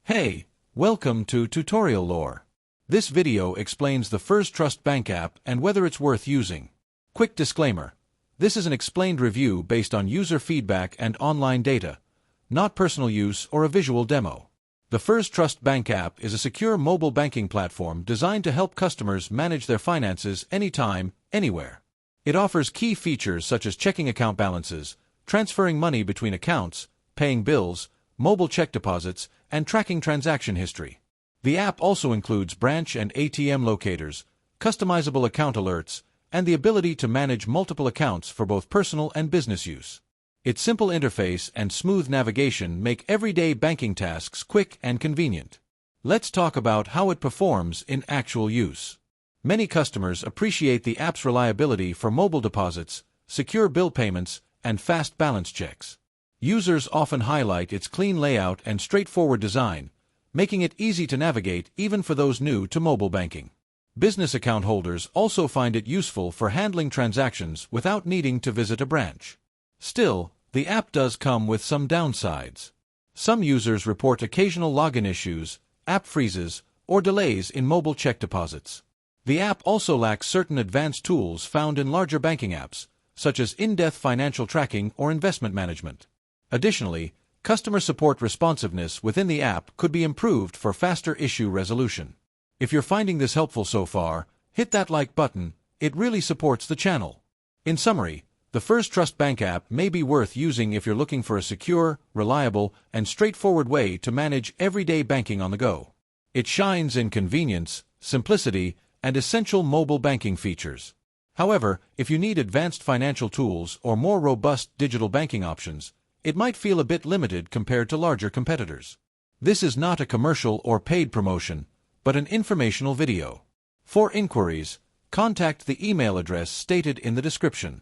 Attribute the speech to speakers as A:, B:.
A: Hey, welcome to Tutorial Lore. This video explains the Firstrust Bank app and whether it's worth using. Quick disclaimer. This is an explained review based on user feedback and online data, not personal use or a visual demo. The Firstrust Bank app is a secure mobile banking platform designed to help customers manage their finances anytime, anywhere. It offers key features such as checking account balances, transferring money between accounts, paying bills, mobile check deposits, and tracking transaction history. The app also includes branch and ATM locators, customizable account alerts, and the ability to manage multiple accounts for both personal and business use. Its simple interface and smooth navigation make everyday banking tasks quick and convenient. Let's talk about how it performs in actual use. Many customers appreciate the app's reliability for mobile deposits, secure bill payments, and fast balance checks. Users often highlight its clean layout and straightforward design, making it easy to navigate even for those new to mobile banking. Business account holders also find it useful for handling transactions without needing to visit a branch. Still, the app does come with some downsides. Some users report occasional login issues, app freezes, or delays in mobile check deposits. The app also lacks certain advanced tools found in larger banking apps, such as in-depth financial tracking or investment management. Additionally, customer support responsiveness within the app could be improved for faster issue resolution. If you're finding this helpful so far, hit that like button, it really supports the channel. In summary, the Firstrust Bank app may be worth using if you're looking for a secure, reliable, and straightforward way to manage everyday banking on the go. It shines in convenience, simplicity, and essential mobile banking features. However, if you need advanced financial tools or more robust digital banking options, it might feel a bit limited compared to larger competitors. This is not a commercial or paid promotion, but an informational video. For inquiries, contact the email address stated in the description.